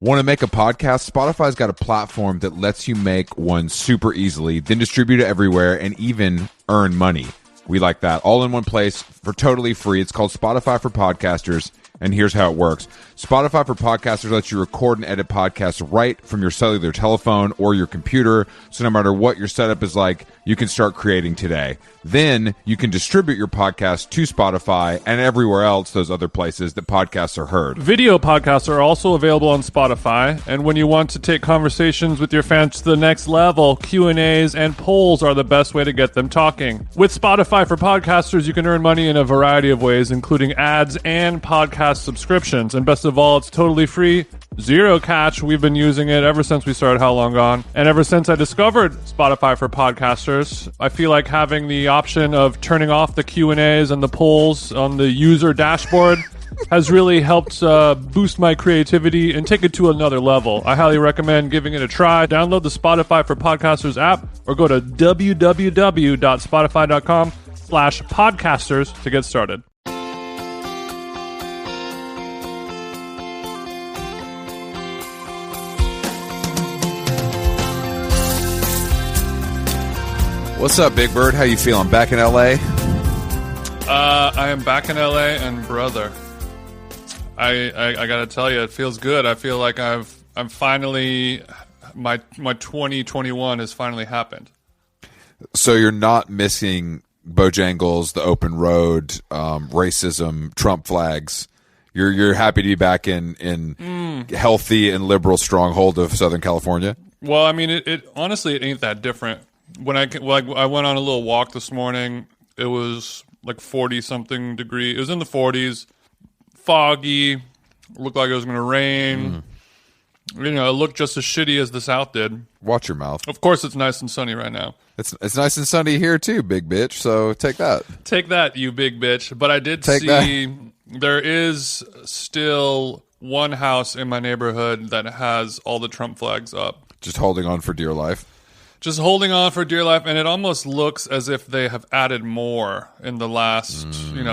Want to make a podcast? Spotify's got a platform that lets you make one super easily, then distribute it everywhere, and even earn money. We like that. All in one place for totally free. It's called Spotify for Podcasters, and here's how it works. Spotify for Podcasters lets you record and edit podcasts right from your cellular telephone or your computer, so no matter what your setup is like, you can start creating today. Then you can distribute your podcast to Spotify and everywhere else, those other places that podcasts are heard. Video podcasts are also available on Spotify, and when you want to take conversations with your fans to the next level, Q&As and polls are the best way to get them talking. With Spotify for Podcasters, you can earn money in a variety of ways, including ads and podcast subscriptions. And best of all, it's totally free, zero catch. We've been using it ever since we started How Long Gone. And ever since I discovered Spotify for Podcasters, I feel like having the option of turning off the Q&As and the polls on the user dashboard has really helped boost my creativity and take it to another level. I highly recommend giving it a try. Download the Spotify for Podcasters app or go to www.spotify.com/podcasters to get started. What's up, Big Bird? How you feeling? Back in LA? I am back in LA, and brother, I gotta tell you, it feels good. I feel like I'm finally my 2021 has finally happened. So you're not missing Bojangles, the open road, racism, Trump flags. You're happy to be back in healthy and liberal stronghold of Southern California? Well, I mean, it honestly, it ain't that different. When I went on a little walk this morning, it was like 40-something degrees. It was in the 40s, foggy, looked like it was going to rain. You know, it looked just as shitty as the South did. Watch your mouth. Of course, it's nice and sunny right now. It's nice and sunny here too, big bitch, so take that. Take that, you big bitch. But I did see there is still one house in my neighborhood that has all the Trump flags up. Just holding on for dear life. Just holding on for dear life, and it almost looks as if they have added more in the last,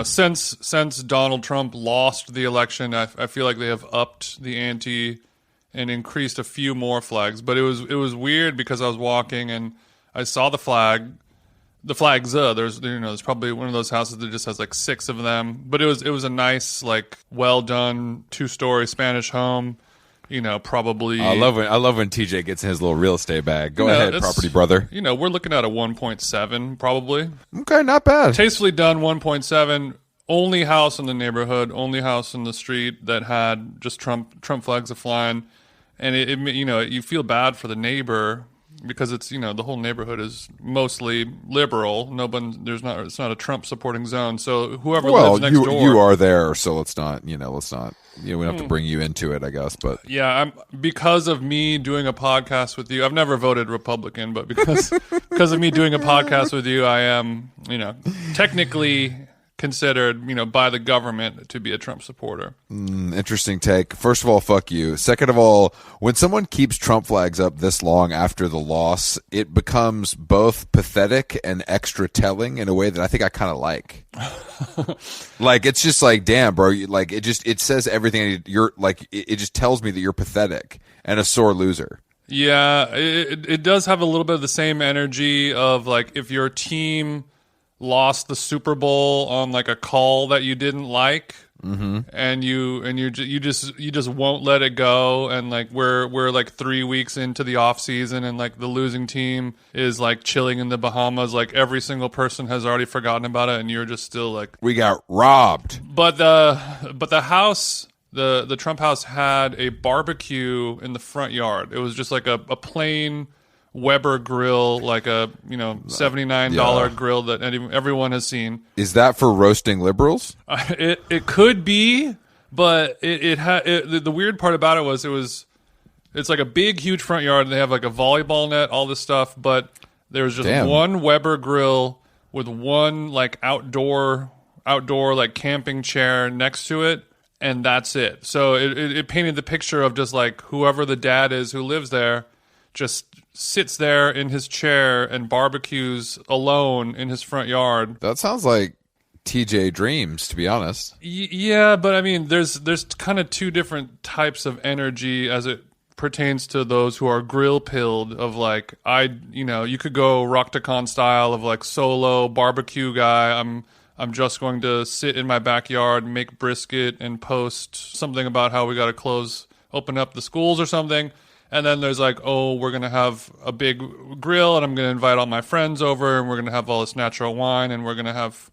since Donald Trump lost the election. I feel like they have upped the ante and increased a few more flags. But it was weird because I was walking and I saw the flags. There's probably one of those houses that just has like 6 of them. But it was a nice, like, well done 2-story Spanish home. You know, probably. I love when TJ gets in his little real estate bag. Go ahead, property brother. You know, we're looking at a 1.7 probably. Okay, not bad. Tastefully done 1.7. Only house in the neighborhood, only house in the street that had just Trump flags flying, and it you know, you feel bad for the neighbor because it's, you know, the whole neighborhood is mostly liberal. It's not a Trump supporting zone. So whoever lives next door, you are there. So let's not. We don't have to bring you into it, I guess. But yeah, because of me doing a podcast with you, I've never voted Republican, but because of me doing a podcast with you, I am, technically considered, by the government to be a Trump supporter. Interesting take. First of all, fuck you. Second of all, when someone keeps Trump flags up this long after the loss, it becomes both pathetic and extra telling in a way that I think I kind of like. Like, it's just like, damn, bro. Like, it says everything. You're like, it just tells me that you're pathetic and a sore loser. Yeah, it does have a little bit of the same energy of, like, if your team lost the Super Bowl on like a call that you didn't like, and you just won't let it go, and like we're like 3 weeks into the off season, and like the losing team is like chilling in the Bahamas, like every single person has already forgotten about it, and you're just still like, we got robbed. But the house. The Trump house had a barbecue in the front yard. It was just like a plain Weber grill, like a $79 grill that everyone has seen. Is that for roasting liberals? It could be, but the weird part about it was it's like a big, huge front yard, and they have like a volleyball net, all this stuff. But there was just one Weber grill with one like outdoor like camping chair next to it. And that's it. So it painted the picture of just like whoever the dad is who lives there just sits there in his chair and barbecues alone in his front yard. That sounds like TJ dreams, to be honest. Yeah, but I mean, there's kind of two different types of energy as it pertains to those who are grill pilled. Of like, you could go Rocktacon style of like solo barbecue guy. I'm just going to sit in my backyard, make brisket, and post something about how we got to open up the schools or something. And then there's like, oh, we're going to have a big grill, and I'm going to invite all my friends over, and we're going to have all this natural wine, and we're going to have,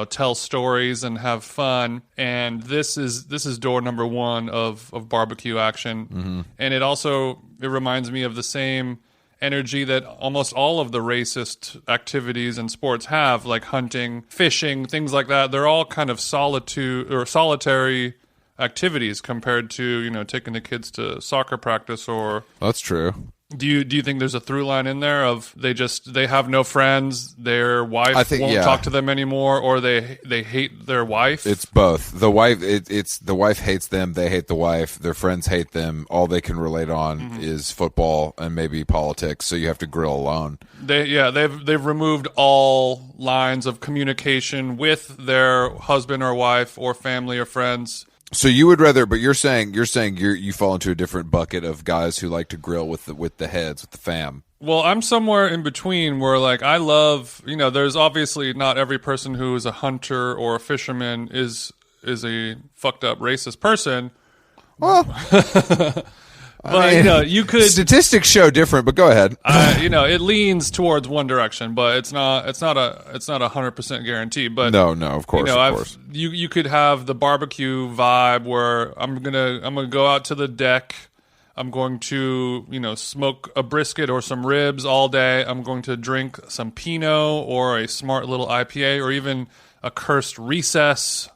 tell stories and have fun. And this is door number one of barbecue action. Mm-hmm. And it reminds me of the same energy that almost all of the racist activities and sports have, like hunting, fishing, things like that. They're all kind of solitary activities compared to taking the kids to soccer practice. Or that's true. Do you think there's a through line in there of they have no friends, their wife won't talk to them anymore, or they hate their wife? It's both. The wife it's the wife hates them, they hate the wife, their friends hate them. All they can relate on is football and maybe politics, so you have to grill alone. They've removed all lines of communication with their husband or wife or family or friends. So you would rather, but you're saying you fall into a different bucket of guys who like to grill with the heads, with the fam. Well, I'm somewhere in between where like I love, there's obviously not every person who is a hunter or a fisherman is a fucked up racist person. Well, but you could statistics show different, but go ahead. It leans towards one direction, but it's not a 100% guarantee. But no, of course, you could have the barbecue vibe where I'm gonna go out to the deck. I'm going to smoke a brisket or some ribs all day. I'm going to drink some Pinot or a smart little IPA or even a cursed recess.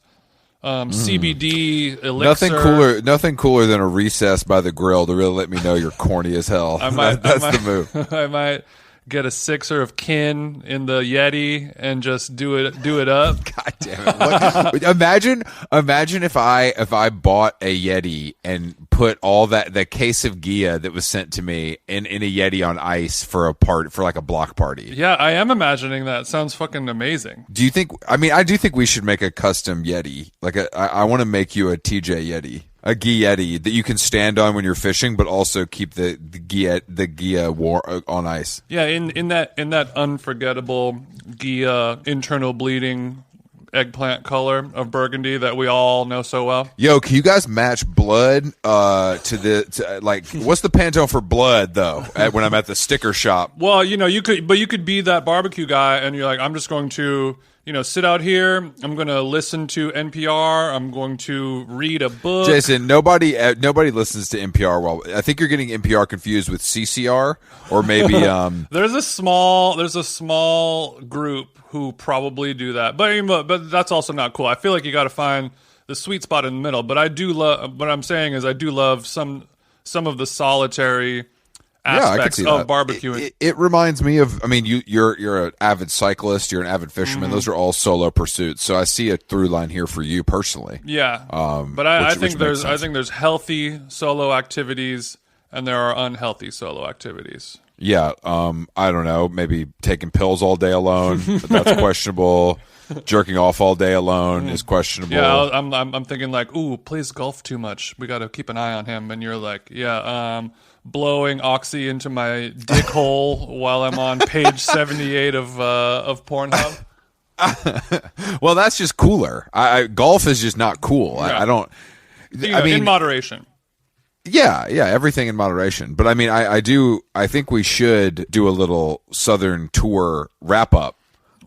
CBD elixir. Nothing cooler than a recess by the grill to really let me know you're corny as hell. That's the move. I might get a sixer of kin in the Yeti and just do it up. God damn it! Imagine if I bought a Yeti and put all the case of Gia that was sent to me in a Yeti on ice for like a block party. Yeah, I am imagining that. Sounds fucking amazing. Do you think? I mean, I do think we should make a custom Yeti. Like I want to make you a TJ Yeti. A Yeti that you can stand on when you're fishing, but also keep the Gia war on ice. Yeah, in that unforgettable Gia internal bleeding eggplant color of burgundy that we all know so well. Yo, can you guys match blood what's the Pantone for blood though? When I'm at the sticker shop. Well, you could be that barbecue guy, and you're like, I'm just going to sit out here. I'm going to listen to NPR. I'm going to read a book. Jason, nobody listens to NPR. Well, I think you're getting NPR confused with CCR or maybe. There's a small group who probably do that, but that's also not cool. I feel like you got to find the sweet spot in the middle. But I do love. What I'm saying is, I do love some of the solitary aspects of barbecuing. It reminds me of. I mean, you're an avid cyclist. You're an avid fisherman. Mm-hmm. Those are all solo pursuits. So I see a through line here for you personally. Yeah, but I think there's healthy solo activities and there are unhealthy solo activities. Yeah, I don't know. Maybe taking pills all day alone, but that's questionable. Jerking off all day alone is questionable. Yeah, I'm thinking like, ooh, plays golf too much. We got to keep an eye on him. And you're like, yeah, blowing oxy into my dick hole while I'm on page 78 of Pornhub. Well, that's just cooler. Golf is just not cool. Yeah. I don't. In moderation. Yeah, everything in moderation. But I mean, I think we should do a little Southern tour wrap up.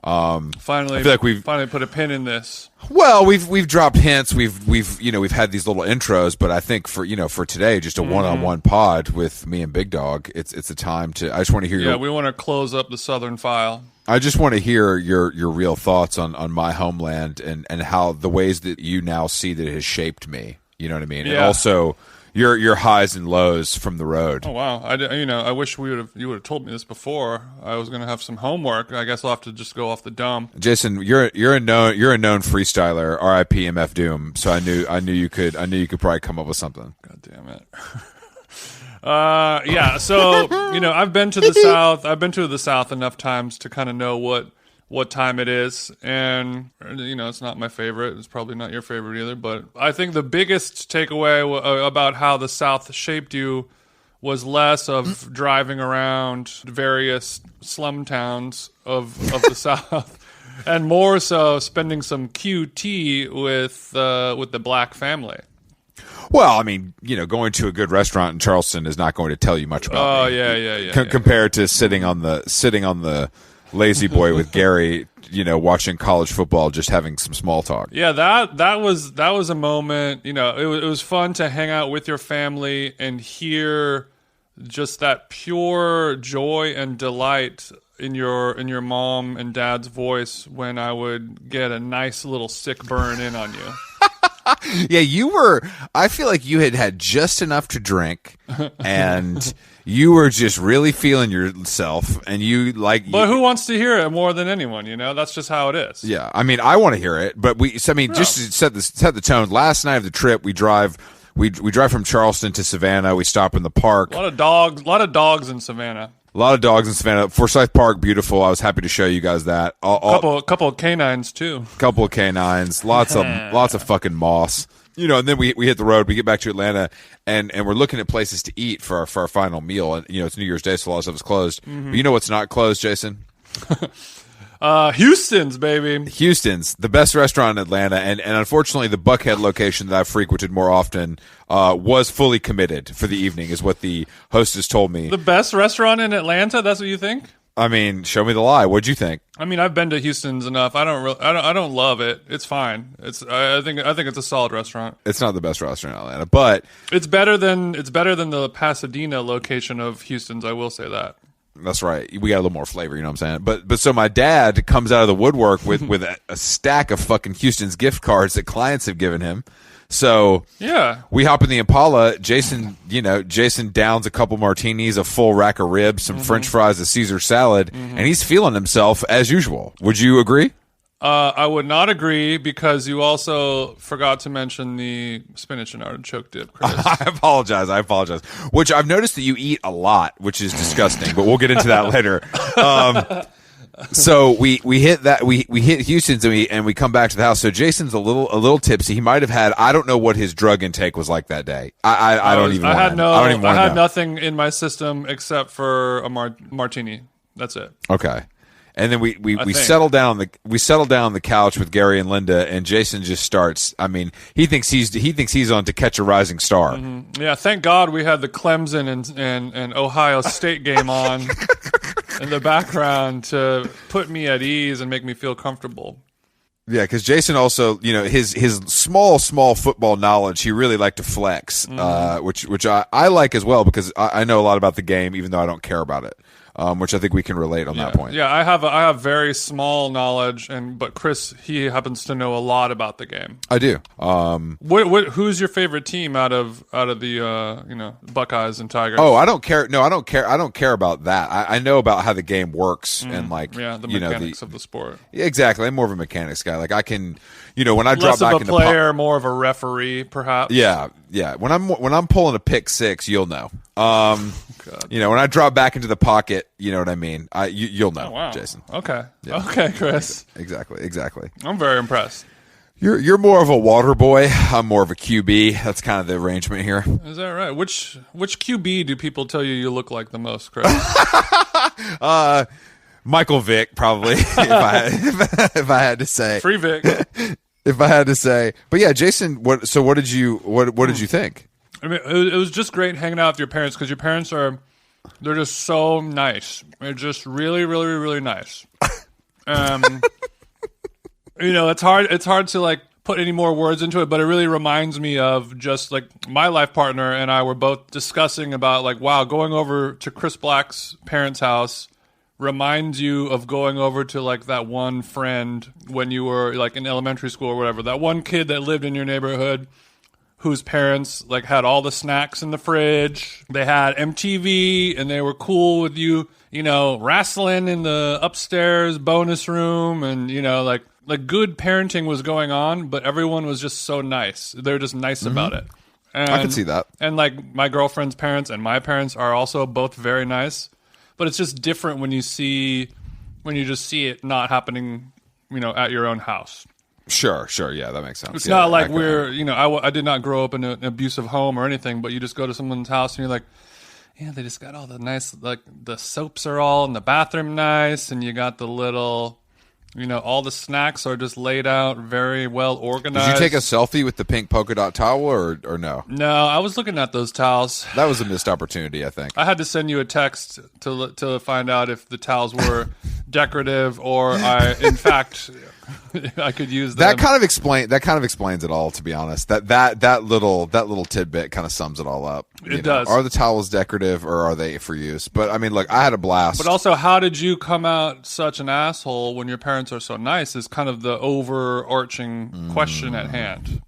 Finally, I feel like we've put a pin in this. Well, we've dropped hints. We've had these little intros, but I think for today, just a one-on-one pod with me and Big Dog. It's a time to. I just want to hear. Yeah, we want to close up the Southern file. I just want to hear your real thoughts on my homeland and how the ways that you now see that it has shaped me. You know what I mean? Yeah. And also your highs and lows from the road. Oh wow! I wish you would have told me this before. I was going to have some homework. I guess I'll have to just go off the dome. Jason, you're a known freestyler. R.I.P. MF Doom. So I knew you could probably come up with something. God damn it. Yeah. So I've been to the South. I've been to the South enough times to kind of know what what time it is. And, it's not my favorite. It's probably not your favorite either. But I think the biggest takeaway about how the South shaped you was less of driving around various slum towns of the South, and more so spending some QT with the black family. Well, I mean, going to a good restaurant in Charleston is not going to tell you much about me. Yeah. Compared to sitting on the lazy boy with Gary, watching college football, just having some small talk. Yeah, that was a moment. It was fun to hang out with your family and hear just that pure joy and delight in your mom and dad's voice when I would get a nice little sick burn in on you. Yeah, I feel like you had just enough to drink, and you were just really feeling yourself, and But who wants to hear it more than anyone? That's just how it is. Yeah, I mean, I want to hear it, but just to set the tone. Last night of the trip, we drive from Charleston to Savannah. We stop in the park. A lot of dogs in Savannah. A lot of dogs in Savannah. Forsyth Park, beautiful. I was happy to show you guys that. A couple of canines too. Couple of canines. Lots of fucking moss. And then we hit the road. We get back to Atlanta, and we're looking at places to eat for our final meal. And it's New Year's Day, so a lot of stuff is closed. Mm-hmm. But you know what's not closed, Jason? Houston's, baby. Houston's, the best restaurant in Atlanta, and unfortunately the Buckhead location that I've frequented more often was fully committed for the evening, is what the hostess told me. The best restaurant in Atlanta? That's what you think? I mean, show me the lie. What'd you think? I mean, I've been to Houston's enough. I don't love it. It's fine. I think it's a solid restaurant. It's not the best restaurant in Atlanta, but it's better than the Pasadena location of Houston's. I will say that. That's right. We got a little more flavor, you know what I'm saying? But so my dad comes out of the woodwork with a stack of fucking Houston's gift cards that clients have given him. So yeah, we hop in the Impala. Jason downs a couple martinis, a full rack of ribs, some French fries, a Caesar salad, and he's feeling himself as usual. Would you agree? I would not agree, because you also forgot to mention the spinach and artichoke dip, Chris. I apologize. Which I've noticed that you eat a lot, which is disgusting, but we'll get into that later. So we hit that, we hit Houston's, and we come back to the house. So Jason's a little tipsy. He might have had, I don't know what his drug intake was like that day. I had nothing in my system except for a martini. That's it. Okay. And then we settle down on the couch with Gary and Linda, and Jason just starts. I mean, he thinks he's on To Catch a Rising Star. Mm-hmm. Yeah, thank God we had the Clemson and Ohio State game on in the background to put me at ease and make me feel comfortable. Yeah, because Jason also, his small football knowledge, he really liked to flex, which I like as well, because I know a lot about the game, even though I don't care about it. Which I think we can relate on that point. Yeah, I have very small knowledge, but Chris, he happens to know a lot about the game. I do. Who's your favorite team out of the Buckeyes and Tigers? Oh, I don't care. No, I don't care. I don't care about that. I know about how the game works and the mechanics of the sport. Yeah, exactly. I'm more of a mechanics guy. Like I can, when I drop back into player, more of a referee, perhaps. Yeah. When I'm pulling a pick six, you'll know. When I drop back into the pocket, you know what I mean. You'll know, Jason. Okay, yeah. Okay, Chris. Exactly. I'm very impressed. You're more of a water boy. I'm more of a QB. That's kind of the arrangement here. Is that right? Which QB do people tell you look like the most, Chris? Michael Vick, probably. if I had to say, free Vick. If I had to say, but yeah, Jason. What did you think? I mean, it was just great hanging out with your parents, because your parents they're just so nice. They're just really, really, really nice. It's hard to like put any more words into it, but it really reminds me of just like my life partner and I were both discussing about like, wow, going over to Chris Black's parents' house reminds you of going over to like that one friend when you were like in elementary school or whatever, that one kid that lived in your neighborhood whose parents like had all the snacks in the fridge. They had MTV and they were cool with you, wrestling in the upstairs bonus room, and like good parenting was going on, but everyone was just so nice. They were just nice about it. And, I can see that. And like my girlfriend's parents and my parents are also both very nice, but it's just different when you see when you just see it not happening, at your own house. Sure. Yeah, that makes sense. It's not like I did not grow up in an abusive home or anything, but you just go to someone's house and you're like, yeah, they just got all the nice, like the soaps are all in the bathroom nice, and you got the little, all the snacks are just laid out very well organized. Did you take a selfie with the pink polka dot towel or no? No, I was looking at those towels. That was a missed opportunity, I think. I had to send you a text to find out if the towels were decorative or in fact, I could use them. That kind of explains it all, to be honest. That little tidbit kind of sums it all up. It does. Are the towels decorative or are they for use? But I mean, look, I had a blast. But also, how did you come out such an asshole when your parents are so nice is kind of the overarching question at hand.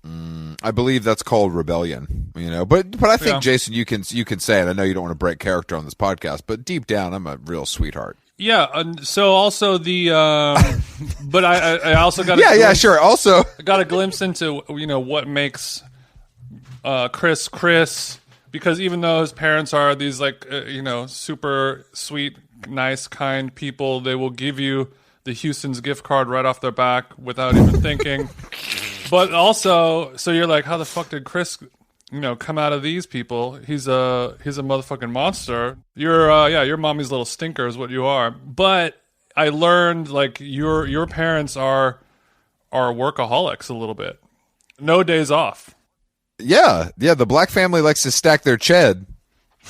I believe that's called rebellion, But I think, Jason, you can say it. I know you don't want to break character on this podcast, but deep down, I'm a real sweetheart. Yeah, and so also the, but I also got sure. Also, I got a glimpse into what makes Chris, because even though his parents are these like super sweet, nice, kind people, they will give you the Houston's gift card right off their back without even thinking. But also, so you're like, how the fuck did Chris come out of these people? He's a motherfucking monster. Your mommy's little stinker is what you are. But I learned like your parents are workaholics a little bit. No days off. Yeah. The black family likes to stack their ched.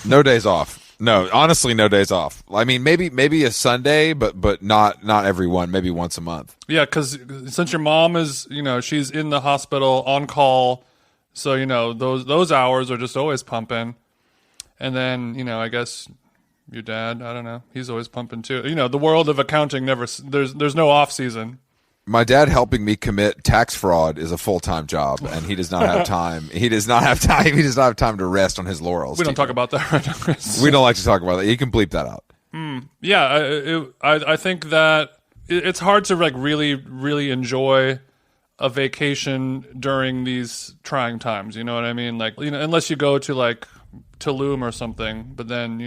No days off. No, honestly, no days off. I mean, maybe a Sunday, but not every one. Maybe once a month. Yeah, because since your mom is she's in the hospital on call. So, those hours are just always pumping. And then, I guess your dad, I don't know, he's always pumping too. The world of accounting there's no off season. My dad helping me commit tax fraud is a full-time job, and he does not have time. He does not have time to rest on his laurels. We don't talk about that right now, Chris. We don't like to talk about that. You can bleep that out. Yeah, I think that it's hard to like really, really enjoy a vacation during these trying times, you know what I mean? Like, unless you go to like Tulum or something, but then,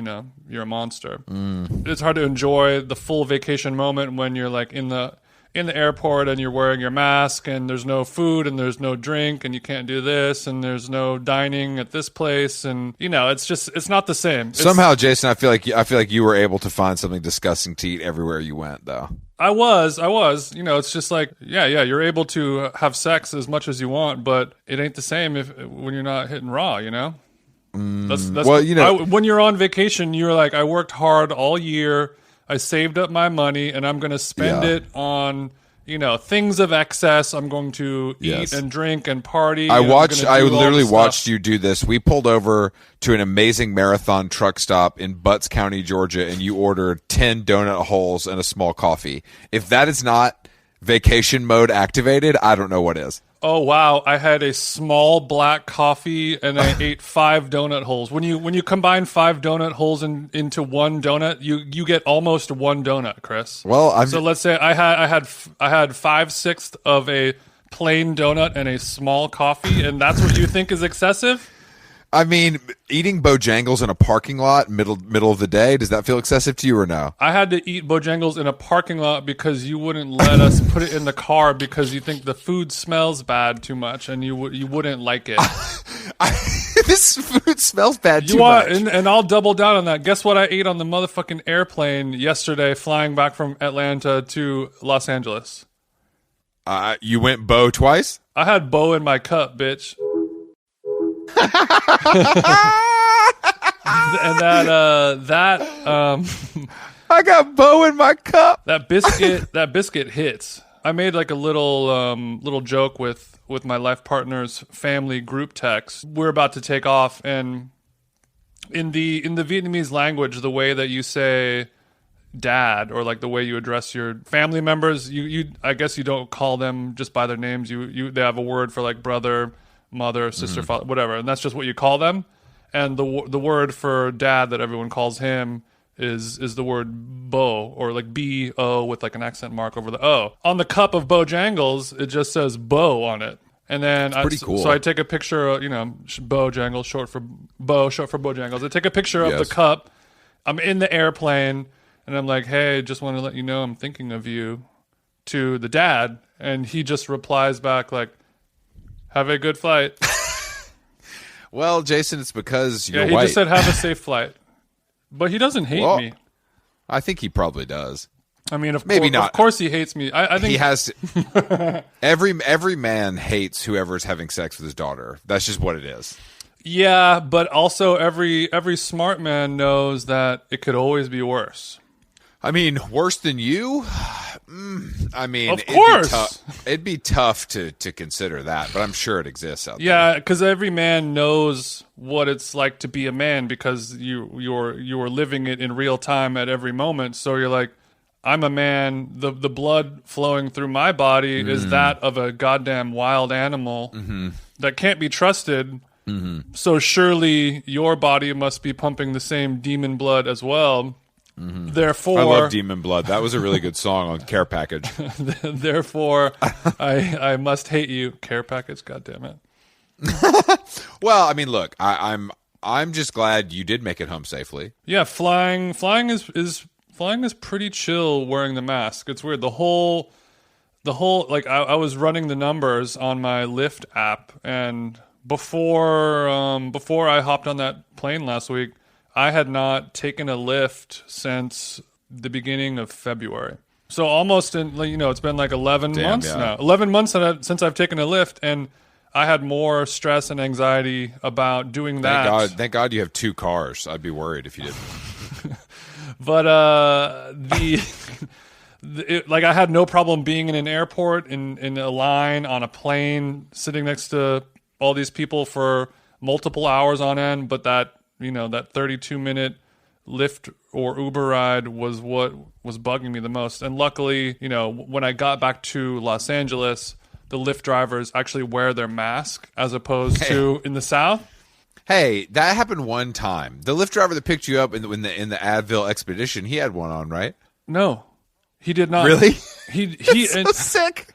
you're a monster. It's hard to enjoy the full vacation moment when you're like in the airport and you're wearing your mask and there's no food and there's no drink and you can't do this and there's no dining at this place and it's not the same. Somehow, Jason, I feel like you were able to find something disgusting to eat everywhere you went, though. I was. It's just like, you're able to have sex as much as you want, but it ain't the same when you're not hitting raw, That's when you're on vacation, you're like, I worked hard all year, I saved up my money, and I'm going to spend it on, things of excess. I'm going to eat and drink and party. I literally watched you do this. We pulled over to an amazing marathon truck stop in Butts County, Georgia, and you ordered 10 donut holes and a small coffee. If that is not vacation mode activated, I don't know what is. Oh wow! I had a small black coffee and I ate 5 donut holes. When you combine 5 donut holes into one donut, you get almost one donut, Chris. Well, so let's say I had 5/6 of a plain donut and a small coffee, and that's what you think is excessive? I mean, eating Bojangles in a parking lot middle of the day, does that feel excessive to you or no? I had to eat Bojangles in a parking lot because you wouldn't let us put it in the car because you think the food smells bad too much and you wouldn't like it. This food smells bad too much. And I'll double down on that. Guess what I ate on the motherfucking airplane yesterday flying back from Atlanta to Los Angeles? You went Bo twice? I had Bo in my cup, bitch. And I got Bo in my cup. That biscuit hits. I made like a little joke with my life partner's family group text. We're about to take off, and in the Vietnamese language, the way that you say dad or like the way you address your family members, you I guess you don't call them just by their names. They have a word for like brother, mother, sister, father, whatever, and that's just what you call them. And the word for dad that everyone calls him is the word Bo, or like B-O with like an accent mark over the O. On the cup of Bojangles, it just says Bo on it. And then pretty cool. So I take a picture of, Bojangles, short for Bojangles. I take a picture of the cup. I'm in the airplane, And I'm like, hey, just want to let you know I'm thinking of you to the dad. And he just replies back like, have a good flight. Well, Jason, it's because you're he white. just said, have a safe flight. But he doesn't hate me. I think he probably does. I mean, Maybe not. Of course he hates me. I think he has. Every man hates whoever's having sex with his daughter. That's just what it is. Yeah, but also every smart man knows that it could always be worse. I mean, worse than you? I mean, of course. It'd be tough to consider that, but I'm sure it exists out there. Yeah, because every man knows what it's like to be a man because you're living it in real time at every moment. So you're like, I'm a man. The blood flowing through my body is that of a goddamn wild animal that can't be trusted. So surely your body must be pumping the same demon blood as well. Therefore, I love Demon Blood. That was a really good song on Care Package. Therefore, I must hate you, Care Package. God damn it. Well, I mean, look, I'm just glad you did make it home safely. Yeah, flying is pretty chill wearing the mask. It's weird. The whole like I was running the numbers on my Lyft app, and before I hopped on that plane last week, I had not taken a Lyft since the beginning of February. So almost it's been like 11 months now. 11 months since I've taken a Lyft, and I had more stress and anxiety about doing that. Thank God you have 2 cars. I'd be worried if you didn't. But I had no problem being in an airport, in a line, on a plane, sitting next to all these people for multiple hours on end. But that 32-minute Lyft or Uber ride was what was bugging me the most. And luckily, when I got back to Los Angeles, the Lyft drivers actually wear their mask as opposed to in the South. Hey, that happened one time. The Lyft driver that picked you up in the Advil Expedition, he had one on, right? No, he did not. Really? He so sick.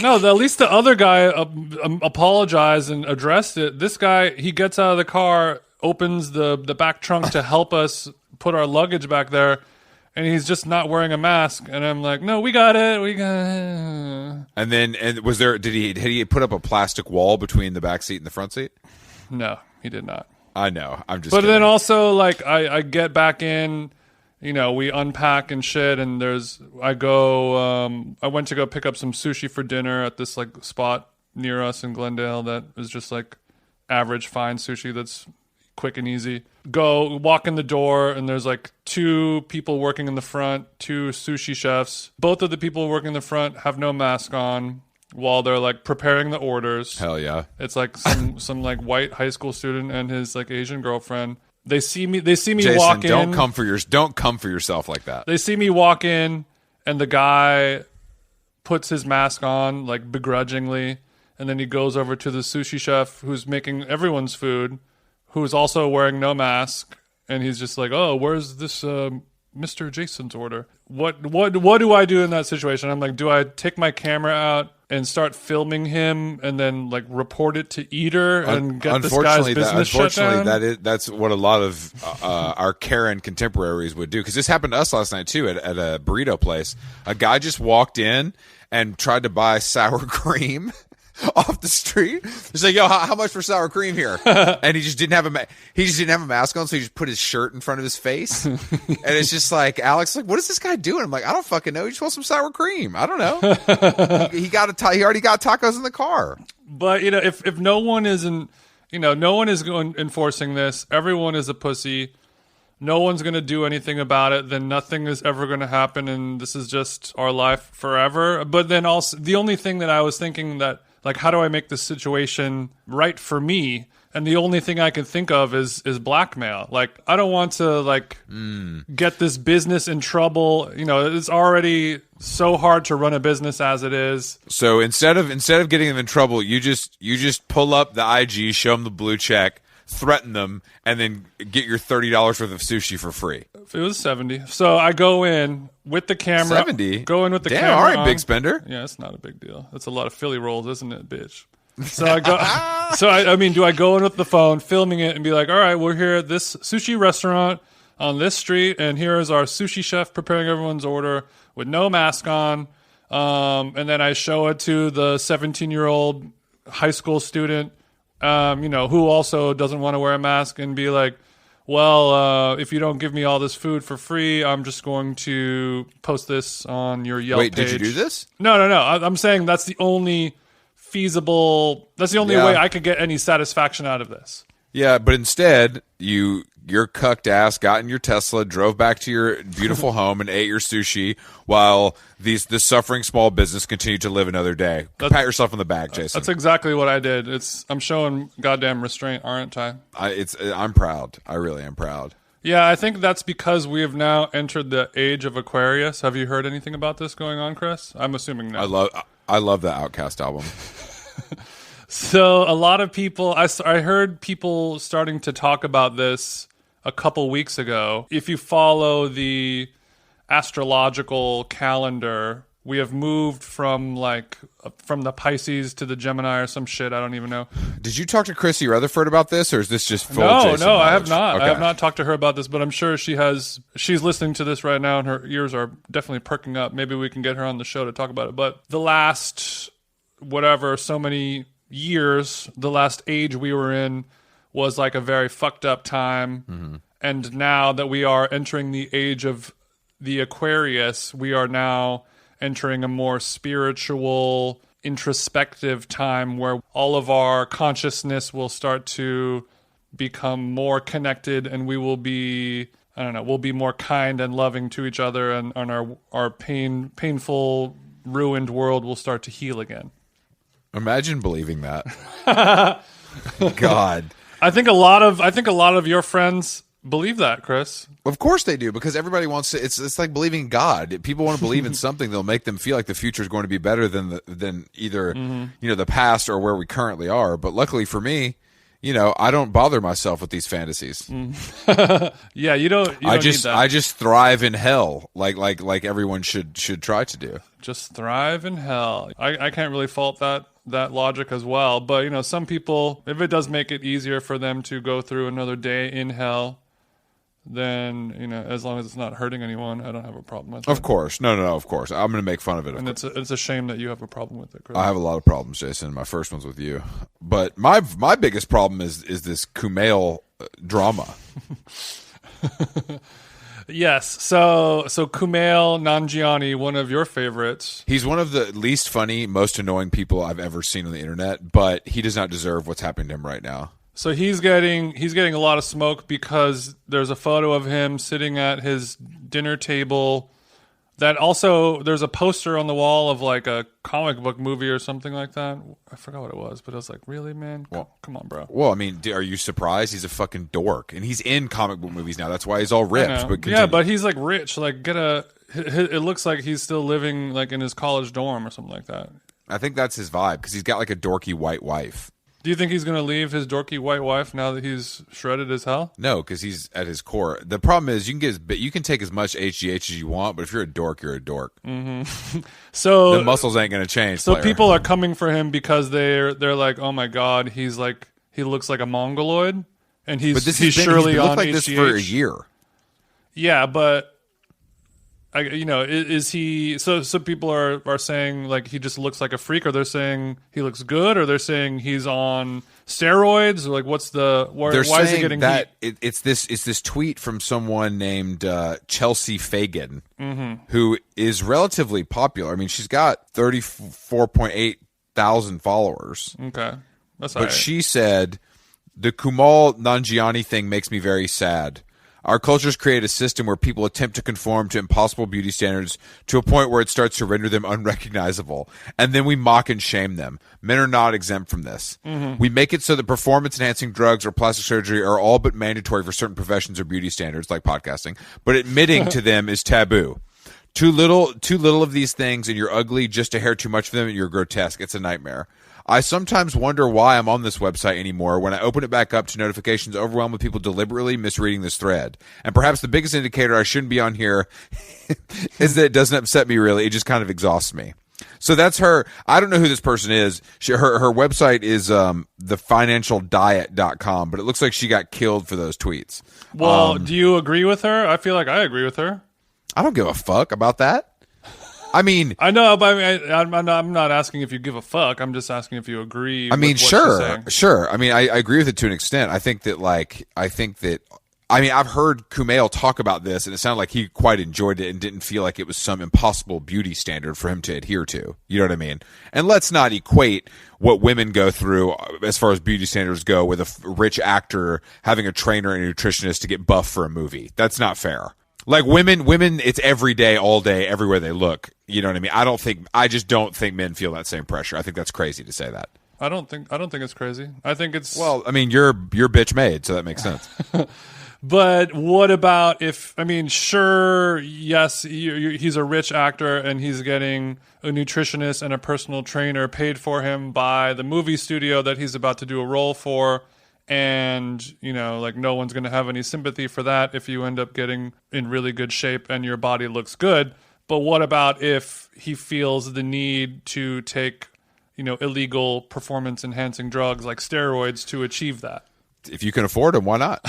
No, at least the other guy apologized and addressed it. This guy, he gets out of the car, opens the back trunk to help us put our luggage back there, and he's just not wearing a mask. And I'm like, no, we got it. And was there? Did he put up a plastic wall between the back seat and the front seat? No, he did not. I know. I'm just. But kidding. then also, like, I get back in. We unpack and shit, and I went to go pick up some sushi for dinner at this like spot near us in Glendale that is just like average fine sushi that's quick and easy. Walk in the door, and there's like 2 people working in the front, 2 sushi chefs. Both of the people working in the front have no mask on while they're like preparing the orders. Hell yeah. It's like some like white high school student and his like Asian girlfriend. They see me Jason, walk in. Don't come for yourself like that. They see me walk in, and the guy puts his mask on like begrudgingly, and then he goes over to the sushi chef who's making everyone's food, who's also wearing no mask, and he's just like, "Oh, where's this Mr. Jason's order?" What do I do in that situation? I'm like, do I take my camera out and start filming him and then like report it to Eater and get this guy's business shut down? That's what a lot of our Karen contemporaries would do, because this happened to us last night too at a burrito place. A guy just walked in and tried to buy sour cream off the street. He's like, "Yo, how much for sour cream here?" And he just didn't have a mask on, so he just put his shirt in front of his face. And it's just like, Alex, like, what is this guy doing? I'm like, I don't fucking know. He just wants some sour cream. I don't know. he already got tacos in the car. But if no one isn't, no one is enforcing this. Everyone is a pussy. No one's going to do anything about it. Then nothing is ever going to happen, and this is just our life forever. But then also, the only thing that I was thinking that, like, how do I make this situation right for me? And the only thing I can think of is blackmail. Like, I don't want to get this business in trouble. It's already so hard to run a business as it is. So instead of getting them in trouble, you just pull up the IG, show them the blue check, threaten them, and then get your $30 worth of sushi for free. It was $70. So I go in with the camera. $70? Go in with the Damn, camera all right, on. big spender. Yeah, it's not a big deal. That's a lot of Philly rolls, isn't it, bitch? So I go. I mean, do I go in with the phone, filming it, and be like, "All right, we're here at this sushi restaurant. on this street, and here is our sushi chef preparing everyone's order with no mask on. And then I show it to the 17-year-old high school student, who also doesn't want to wear a mask, and be like, well, if you don't give me all this food for free, I'm just going to post this on your Yelp page. Wait, did you do this? No. I'm saying that's the only feasible, that's the only way I could get any satisfaction out of this. Yeah, but instead, your cucked ass got in your Tesla, drove back to your beautiful home, and ate your sushi while this suffering small business continued to live another day. Pat yourself on the back, Jason. That's exactly what I did. I'm showing goddamn restraint, aren't I? I'm proud. I really am proud. Yeah, I think that's because we have now entered the Age of Aquarius. Have you heard anything about this going on, Chris? I'm assuming no. I love that Outkast album. So a lot of people, I heard people starting to talk about this a couple weeks ago. If you follow the astrological calendar, we have moved from the Pisces to the Gemini or some shit. I don't even know. Did you talk to Chrissy Rutherford about this, or is this just full Jason No, knowledge? I have not. Okay. I have not talked to her about this, but I'm sure she's listening to this right now, and her ears are definitely perking up. Maybe we can get her on the show to talk about it. But the last, so many years, the last age we were in was like a very fucked up time. Mm-hmm. And now that we are entering the age of the Aquarius, we are now entering a more spiritual, introspective time where all of our consciousness will start to become more connected, and we will be, we'll be more kind and loving to each other, and our painful, ruined world will start to heal again. Imagine believing that. God. I think a lot of your friends believe that, Chris. Of course they do, because everybody wants to. It's like believing God. If people want to believe in something, they'll make them feel like the future is going to be better than either the past or where we currently are. But luckily for me, I don't bother myself with these fantasies. Yeah, you don't I need that. I just thrive in hell, like everyone should try to do. Just thrive in hell. I can't really fault that logic as well. But, some people, if it does make it easier for them to go through another day in hell, then, as long as it's not hurting anyone, I don't have a problem with it. Of course. No, of course. I'm going to make fun of it. And it's a shame that you have a problem with it, Chris. I have a lot of problems, Jason. My first one's with you. But my biggest problem is this Kumail drama. Yes. So Kumail Nanjiani, one of your favorites. He's one of the least funny, most annoying people I've ever seen on the internet, but he does not deserve what's happening to him right now. So he's getting a lot of smoke because there's a photo of him sitting at his dinner table. That also, there's a poster on the wall of like a comic book movie or something like that. I forgot what it was, but I was like, really, man? Come on, bro. Well, I mean, are you surprised? He's a fucking dork, and he's in comic book movies now. That's why he's all ripped. But yeah, but he's like rich. Like, it looks like he's still living like in his college dorm or something like that. I think that's his vibe, because he's got like a dorky white wife. Do you think he's going to leave his dorky white wife now that he's shredded as hell? No, because he's at his core. The problem is you can take as much HGH as you want, but if you're a dork, you're a dork. Mm-hmm. So the muscles ain't going to change. So people are coming for him because they're like, oh my god, he looks like a mongoloid, and he's surely on like HGH. This for a year. Yeah, but is he? So people are saying like he just looks like a freak, or they're saying he looks good, or they're saying he's on steroids, or like why is he getting that heat? It's this tweet from someone named Chelsea Fagan, who is relatively popular. I mean, she's got 34.8 thousand followers. Okay, that's but she said the Kumail Nanjiani thing makes me very sad. Our cultures create a system where people attempt to conform to impossible beauty standards to a point where it starts to render them unrecognizable. And then we mock and shame them. Men are not exempt from this. Mm-hmm. We make it so that performance-enhancing drugs or plastic surgery are all but mandatory for certain professions or beauty standards, like podcasting. But admitting to them is taboo. Too little of these things, and you're ugly. Just a hair too much of them, and you're grotesque. It's a nightmare. I sometimes wonder why I'm on this website anymore. When I open it back up to notifications overwhelmed with people deliberately misreading this thread. And perhaps the biggest indicator I shouldn't be on here is that it doesn't upset me really. It just kind of exhausts me. So that's her. I don't know who this person is. Her website is thefinancialdiet.com, but it looks like she got killed for those tweets. Well, do you agree with her? I feel like I agree with her. I don't give a fuck about that. I mean, I know, but I'm not asking if you give a fuck. I'm just asking if you agree. I mean, with what she's saying. sure. I mean, I agree with it to an extent. I think that I've heard Kumail talk about this, and it sounded like he quite enjoyed it and didn't feel like it was some impossible beauty standard for him to adhere to. You know what I mean? And let's not equate what women go through as far as beauty standards go with a rich actor having a trainer and a nutritionist to get buff for a movie. That's not fair. Like women, it's every day, all day, everywhere they look. You know what I mean? I just don't think men feel that same pressure. I think that's crazy to say that. I don't think it's crazy. I think it's well. I mean, you're bitch made, so that makes sense. But what about if? I mean, sure, yes, he's a rich actor and he's getting a nutritionist and a personal trainer paid for him by the movie studio that he's about to do a role for. And, like no one's going to have any sympathy for that if you end up getting in really good shape and your body looks good. But what about if he feels the need to take, illegal performance enhancing drugs like steroids to achieve that? If you can afford them, why not?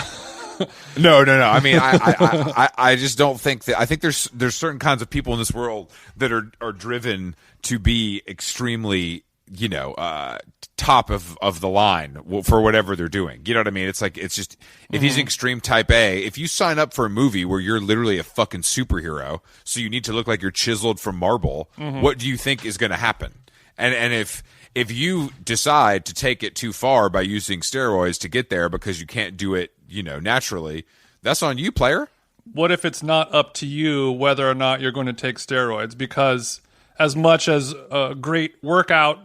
No. I mean, I just don't think that. I think there's certain kinds of people in this world that are driven to be extremely, top of the line for whatever they're doing. You know what I mean? It's like, it's just, if he's an extreme type A, if you sign up for a movie where you're literally a fucking superhero, so you need to look like you're chiseled from marble, what do you think is going to happen? And if you decide to take it too far by using steroids to get there because you can't do it, naturally, that's on you, player. What if it's not up to you whether or not you're going to take steroids? Because as much as a great workout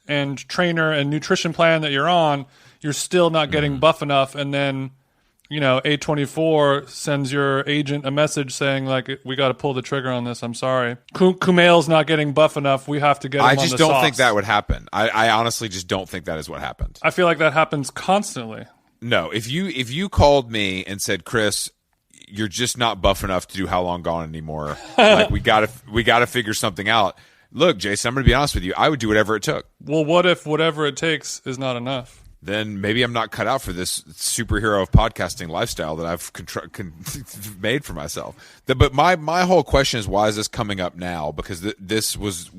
and trainer and nutrition plan that you're on, you're still not getting buff enough. And then, A24 sends your agent a message saying, like, we got to pull the trigger on this. I'm sorry. Kumail's not getting buff enough. We have to get him on the sauce. I just don't think that would happen. I honestly just don't think that is what happened. I feel like that happens constantly. No, if you called me and said, Chris, you're just not buff enough to do How Long Gone anymore. Like we gotta figure something out. Look, Jason, I'm going to be honest with you. I would do whatever it took. Well, what if whatever it takes is not enough? Then maybe I'm not cut out for this superhero of podcasting lifestyle that I've made for myself. But my whole question is, why is this coming up now? Because this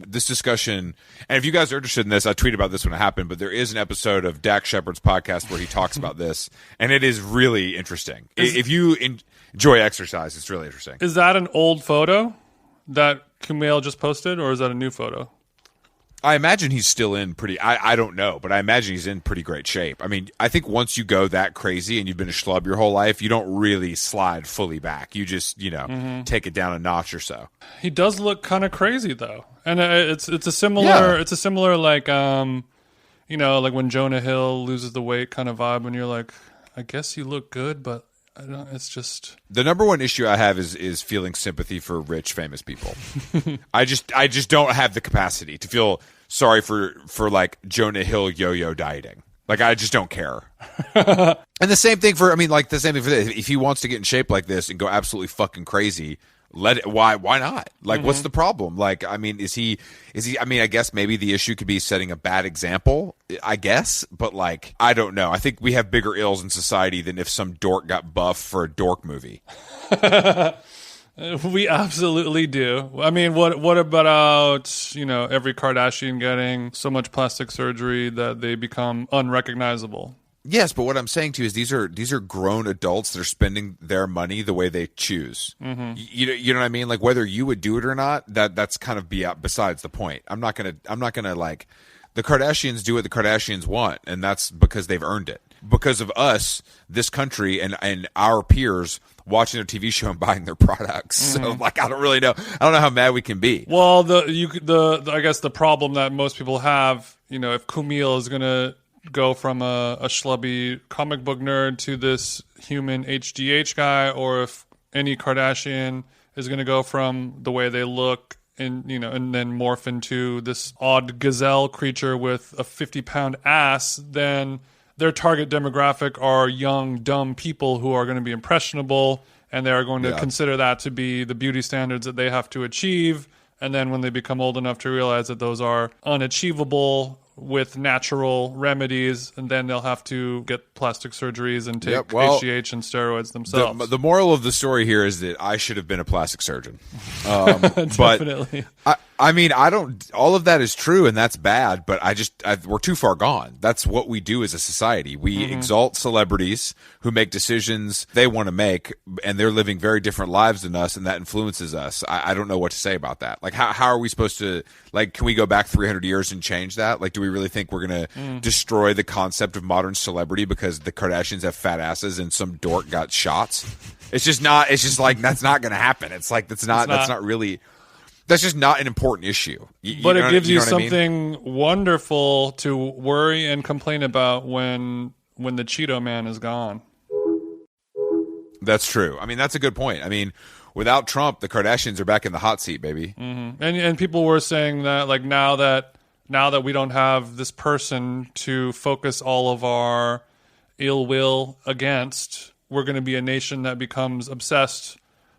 discussion, and if you guys are interested in this, I tweeted about this when it happened, but there is an episode of Dax Shepard's podcast where he talks about this, and it is really interesting. If you enjoy exercise, it's really interesting. Is that an old photo that Kumail just posted, or is that a new photo? I imagine he's still in pretty. I don't know, but I imagine he's in pretty great shape. I mean, I think once you go that crazy and you've been a schlub your whole life, you don't really slide fully back. You just take it down a notch or so. He does look kind of crazy though, and it's a similar like like when Jonah Hill loses the weight kind of vibe when you're like, I guess you look good, but I don't, it's just the number one issue I have is feeling sympathy for rich, famous people. I just don't have the capacity to feel sorry for like Jonah Hill yo-yo dieting. Like I just don't care. And the same thing for this. If he wants to get in shape like this and go absolutely fucking crazy, let it. Why not? Like, what's the problem? Like, I mean, is he? I mean, I guess maybe the issue could be setting a bad example. I guess, but like, I don't know. I think we have bigger ills in society than if some dork got buff for a dork movie. We absolutely do. I mean, what about every Kardashian getting so much plastic surgery that they become unrecognizable? Yes, but what I'm saying to you is these are grown adults that are spending their money the way they choose. You know what I mean? Like whether you would do it or not, that's kind of besides the point. I'm not gonna like the Kardashians do what the Kardashians want, and that's because they've earned it. Because of us, this country, and our peers watching their TV show and buying their products. So like I don't know how mad we can be. Well, I guess the problem that most people have, if Kumail is gonna go from a schlubby comic book nerd to this human HGH guy, or if any Kardashian is going to go from the way they look and then morph into this odd gazelle creature with a 50-pound ass, then their target demographic are young, dumb people who are going to be impressionable, and they are going to consider that to be the beauty standards that they have to achieve. And then when they become old enough to realize that those are unachievable with natural remedies, and then they'll have to get plastic surgeries and take HGH and steroids themselves. The moral of the story here is that I should have been a plastic surgeon. Definitely. But I mean, I don't. All of that is true, and that's bad. But we're too far gone. That's what we do as a society. We exalt celebrities who make decisions they want to make, and they're living very different lives than us, and that influences us. I don't know what to say about that. Like, how are we supposed to? Like, can we go back 300 years and change that? Like, do we really think we're going to destroy the concept of modern celebrity because the Kardashians have fat asses and some dork got shots? It's just not. It's just like that's not going to happen. It's like that's not really. That's just not an important issue. But it gives you something wonderful to worry and complain about when the Cheeto Man is gone. That's true. I mean, that's a good point. I mean, without Trump, the Kardashians are back in the hot seat, baby. Mm-hmm. And people were saying that, like, now that we don't have this person to focus all of our ill will against, we're going to be a nation that becomes obsessed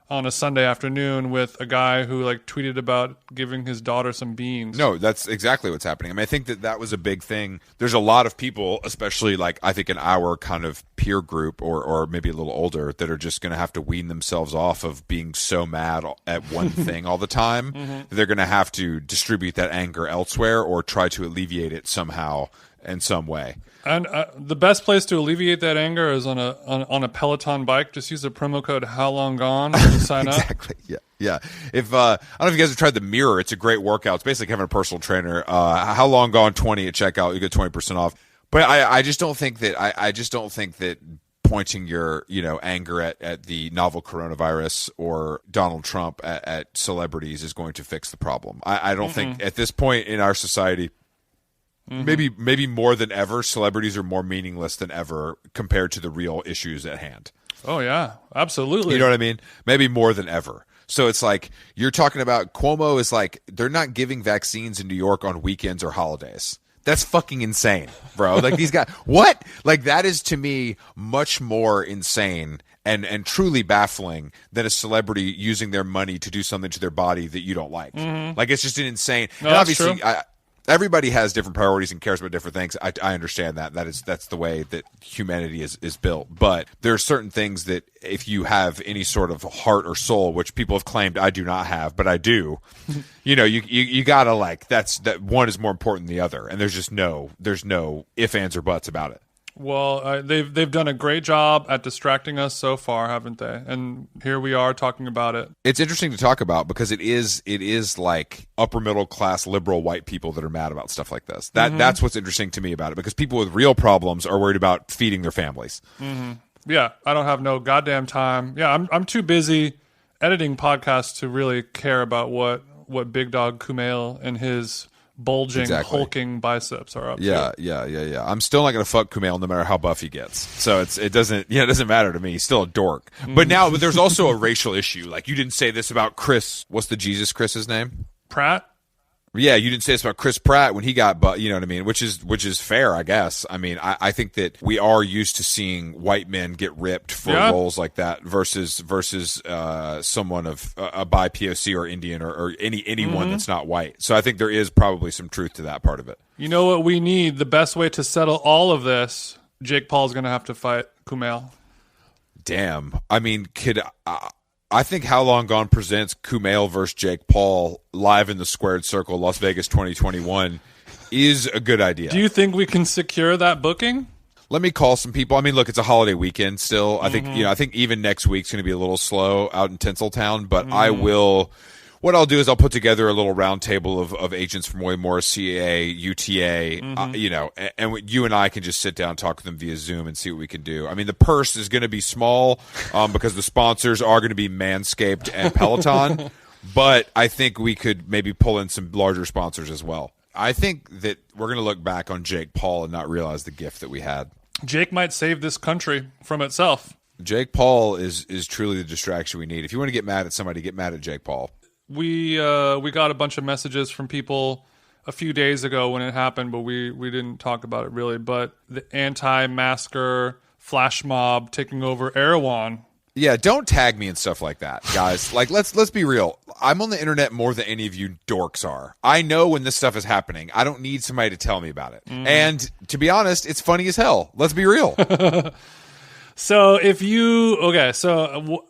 on a Sunday afternoon with a guy who like tweeted about giving his daughter some beans. No, that's exactly what's happening. I mean, I think that was a big thing. There's a lot of people, especially like I think in our kind of peer group or maybe a little older, that are just going to have to wean themselves off of being so mad at one thing all the time. They're going to have to distribute that anger elsewhere or try to alleviate it somehow in some way. And the best place to alleviate that anger is on a Peloton bike. Just use the promo code HowLongGone to sign up. Exactly. Yeah. If I don't know if you guys have tried the Mirror. It's a great workout. It's basically having a personal trainer. How Long Gone 20 at checkout. You get 20% off. But I just don't think that I just don't think that pointing your anger at the novel coronavirus or Donald Trump at celebrities is going to fix the problem. I don't think at this point in our society. Maybe more than ever, celebrities are more meaningless than ever compared to the real issues at hand. Oh, yeah, absolutely. You know what I mean? Maybe more than ever. So it's like you're talking about Cuomo is like they're not giving vaccines in New York on weekends or holidays. That's fucking insane, bro. Like these guys, what? Like that is to me much more insane and truly baffling than a celebrity using their money to do something to their body that you don't like. Like it's just an insane. No, and that's obviously, true. Everybody has different priorities and cares about different things. I understand that. That's the way that humanity is built. But there are certain things that if you have any sort of heart or soul, which people have claimed I do not have, but I do, you gotta like that one is more important than the other. And there's no ifs, ands, or buts about it. Well, they've done a great job at distracting us so far, haven't they? And here we are talking about it. It's interesting to talk about because it is like upper middle class liberal white people that are mad about stuff like this. That's what's interesting to me about it because people with real problems are worried about feeding their families. Yeah, I don't have no goddamn time. Yeah, I'm too busy editing podcasts to really care about what Big Dog Kumail and his bulging, hulking biceps are up to. Yeah. I'm still not going to fuck Kumail no matter how buff he gets. So it doesn't matter to me. He's still a dork. But there's also a racial issue. Like you didn't say this about Chris. What's the Jesus Chris's name? Pratt? Yeah, you didn't say this about Chris Pratt when he got, but you know what I mean, which is fair, I guess. I mean, I think that we are used to seeing white men get ripped for roles like that versus someone of a bi POC or Indian or anyone that's not white. So I think there is probably some truth to that part of it. You know what we need? The best way to settle all of this, Jake Paul's going to have to fight Kumail. Damn. I mean, I think How Long Gone presents Kumail versus Jake Paul live in the Squared Circle, Las Vegas 2021 is a good idea. Do you think we can secure that booking? Let me call some people. I mean, look, it's a holiday weekend still. I think I think even next week's going to be a little slow out in Tinseltown, but I will. What I'll do is I'll put together a little round table of agents from Waymore, CA, UTA, and you and I can just sit down and talk with them via Zoom and see what we can do. I mean, the purse is going to be small because the sponsors are going to be Manscaped and Peloton, but I think we could maybe pull in some larger sponsors as well. I think that we're going to look back on Jake Paul and not realize the gift that we had. Jake might save this country from itself. Jake Paul is truly the distraction we need. If you want to get mad at somebody, get mad at Jake Paul. We got a bunch of messages from people a few days ago when it happened, but we didn't talk about it really. But the anti-masker flash mob taking over Erewhon. Yeah, don't tag me and stuff like that, guys. Like, let's be real. I'm on the internet more than any of you dorks are. I know when this stuff is happening. I don't need somebody to tell me about it. And to be honest, it's funny as hell. Let's be real. So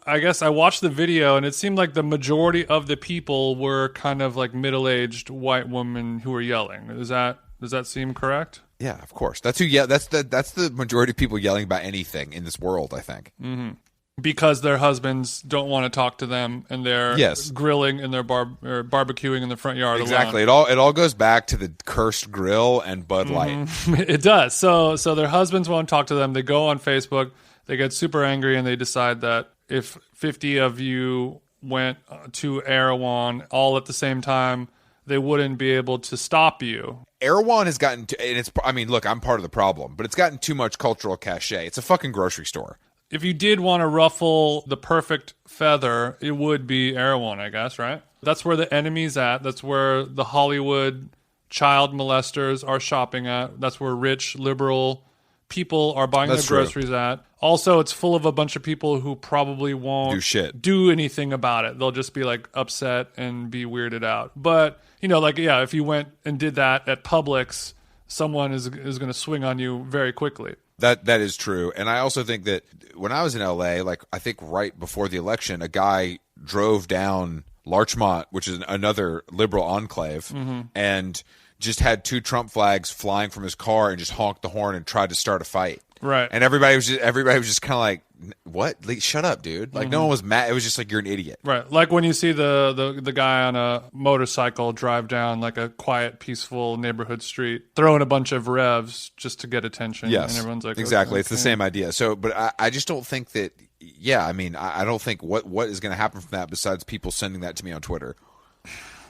I guess I watched the video and it seemed like the majority of the people were kind of like middle-aged white women who were yelling. Does that seem correct? Yeah, of course. That's the majority of people yelling about anything in this world, I think. Mm-hmm. Because their husbands don't want to talk to them and they're grilling in their or barbecuing in the front yard. Exactly. Alone. It all goes back to the cursed grill and Bud Light. It does. So their husbands won't talk to them. They go on Facebook. They get super angry and they decide that if 50 of you went to Erewhon all at the same time, they wouldn't be able to stop you. Erewhon has gotten to, and look, I'm part of the problem, but it's gotten too much cultural cachet. It's a fucking grocery store. If you did want to ruffle the perfect feather, it would be Erewhon, I guess, right? That's where the enemy's at. That's where the Hollywood child molesters are shopping at. That's where rich, liberal people are buying their groceries at. Also, it's full of a bunch of people who probably won't do anything about it. They'll just be like upset and be weirded out. But, if you went and did that at Publix, someone is going to swing on you very quickly. That is true. And I also think that when I was in LA, I think right before the election, a guy drove down Larchmont, which is another liberal enclave, and just had 2 Trump flags flying from his car and just honked the horn and tried to start a fight. Right. And everybody was just kind of like, what? Like, shut up, dude. Like, no one was mad. It was just like, you're an idiot. Right. Like when you see the guy on a motorcycle drive down like a quiet, peaceful neighborhood street, throwing a bunch of revs just to get attention. Yes. And everyone's like, exactly. Okay. It's the same idea. So, but I just don't think that, I don't think what is going to happen from that besides people sending that to me on Twitter.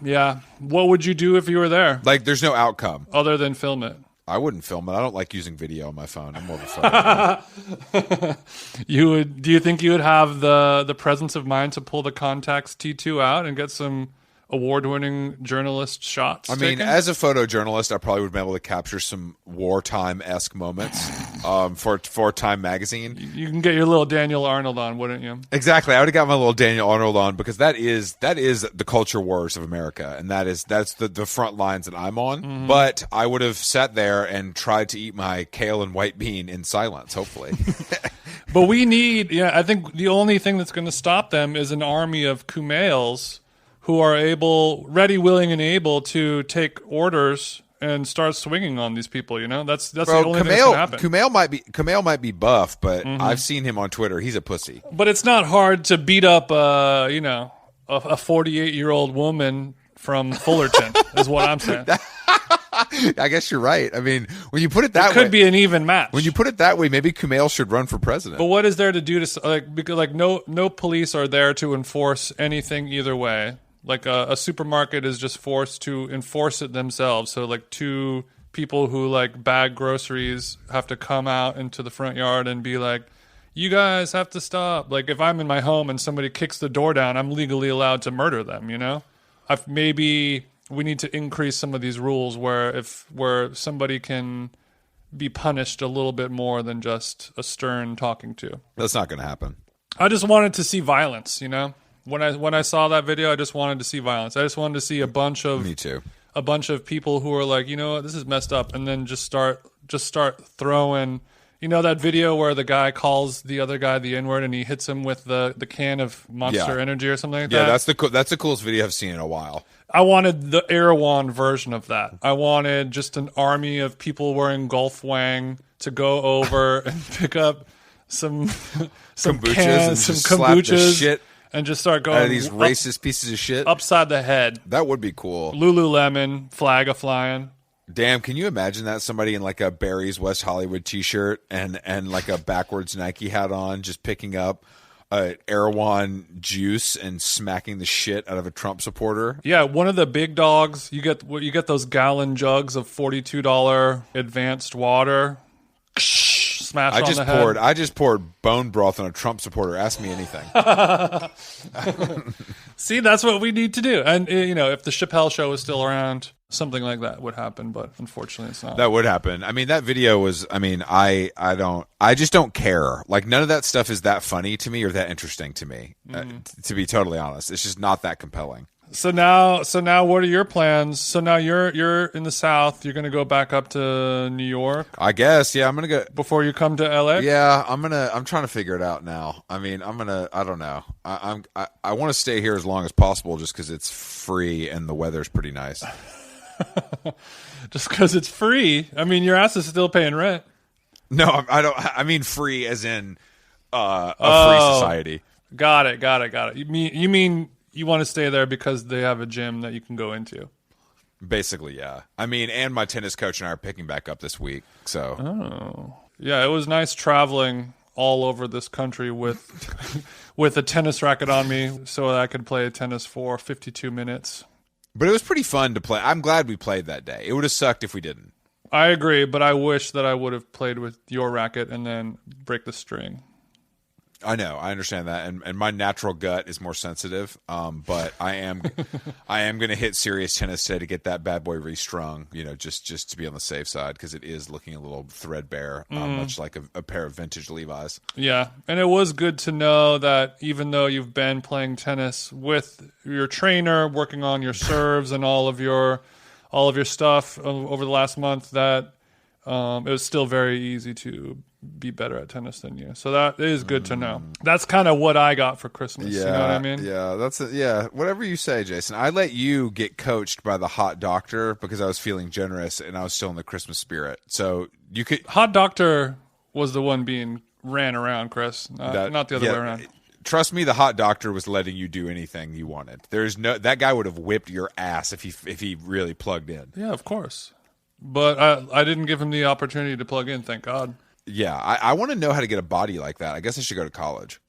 Yeah. What would you do if you were there? Like, there's no outcome. Other than film it. I wouldn't film it. I don't like using video on my phone. I'm more of a phone. Do you think you would have the presence of mind to pull the Contax T2 out and get some award-winning journalist shots taken? As a photojournalist, I probably would be able to capture some wartime-esque moments for Time magazine. You can get your little Daniel Arnold on, wouldn't you? Exactly. I would have got my little Daniel Arnold on because that is the culture wars of America, and that's the front lines that I'm on. But I would have sat there and tried to eat my kale and white bean in silence, hopefully. But I think the only thing that's going to stop them is an army of Kumails who are ready, willing, and able to take orders and start swinging on these people. That's the only thing that's going to happen. Kumail might be buff, but I've seen him on Twitter. He's a pussy. But it's not hard to beat up a 48-year-old woman from Fullerton, is what I'm saying. I guess you're right. When you put it that way, it could be an even match. When you put it that way, maybe Kumail should run for president. But what is there to do because no police are there to enforce anything either way. Like a supermarket is just forced to enforce it themselves. So like 2 people who bag groceries have to come out into the front yard and be like, you guys have to stop. Like if I'm in my home and somebody kicks the door down, I'm legally allowed to murder them, Maybe we need to increase some of these rules where somebody can be punished a little bit more than just a stern talking to. That's not going to happen. I just wanted to see violence, When I saw that video, I just wanted to see violence. I just wanted to see a bunch of Me too. A bunch of people who are like, what, this is messed up, and then just start throwing. That video where the guy calls the other guy the N-word and he hits him with the can of Monster Energy or something like that. Yeah, that's the coolest video I've seen in a while. I wanted the Erewhon version of that. I wanted just an army of people wearing Gulf Wang to go over and pick up some kombuchas cans, some kombuchas. Shit and just start going out of these racist pieces of shit upside the head. That would be cool. Lululemon flag a flying. Damn, can you imagine that? Somebody in like a Barry's West Hollywood t-shirt and like a backwards Nike hat on, just picking up Erewhon juice and smacking the shit out of a Trump supporter. Yeah, one of the big dogs. You get those gallon jugs of $42 advanced water. smash I on just the head. I just poured bone broth on a Trump supporter. Ask me anything. See, that's what we need to do. And if the Chappelle show was still around, something like that would happen. But unfortunately, it's not. That would happen. I mean, that video was. I mean, I just don't care. Like, none of that stuff is that funny to me or that interesting to me. To be totally honest, it's just not that compelling. So now, what are your plans? So now you're in the South. You're gonna go back up to New York, I guess. Yeah, I'm gonna go before you come to LA. Yeah, I'm trying to figure it out now. I mean, I don't know. I want to stay here as long as possible just because it's free and the weather's pretty nice. Just because it's free. I mean, your ass is still paying rent. No, I don't. I mean, free as in a free society. Got it. You mean you want to stay there because they have a gym that you can go into? Basically, yeah. I mean, and my tennis coach and I are picking back up this week. So, yeah, it was nice traveling all over this country with with a tennis racket on me, so that I could play tennis for 52 minutes. But it was pretty fun to play. I'm glad we played that day. It would have sucked if we didn't. I agree, but I wish that I would have played with your racket and then break the string. I know, I understand that, and my natural gut is more sensitive. But I am going to hit serious tennis today to get that bad boy restrung. Just to be on the safe side because it is looking a little threadbare, much like a pair of vintage Levi's. Yeah, and it was good to know that even though you've been playing tennis with your trainer, working on your serves and all of your stuff over the last month, that it was still very easy to be better at tennis than you. So that is good to know. That's kind of what I got for Christmas. Yeah, you know what I mean? Yeah, that's it. Yeah, whatever you say, Jason. I let you get coached by the hot doctor because I was feeling generous and I was still in the Christmas spirit. So you could. Hot doctor was the one being ran around, Chris, not the other way around. Trust me, the hot doctor was letting you do anything you wanted. That guy would have whipped your ass if he really plugged in. Yeah, of course. But I didn't give him the opportunity to plug in, thank God. Yeah, I want to know how to get a body like that. I guess I should go to college.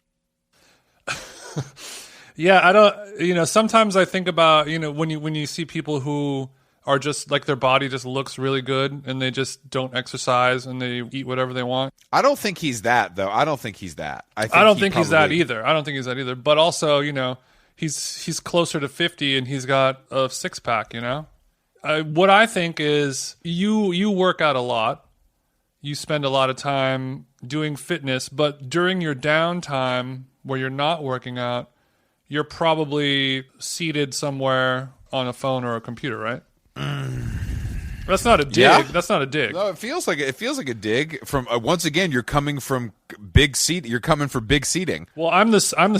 Yeah, I don't. Sometimes I think about when you see people who are just like their body just looks really good and they just don't exercise and they eat whatever they want. I don't think he's that though. I don't think he's that. I don't think he's that either. But also, he's closer to 50 and he's got a six pack. What I think is you work out a lot. You spend a lot of time doing fitness, but during your downtime where you're not working out, you're probably seated somewhere on a phone or a computer, right? That's not a dig. Yeah. That's not a dig. No, it feels like a dig. From once again, you're coming from big seat. You're coming for big seating. Well, I'm the same.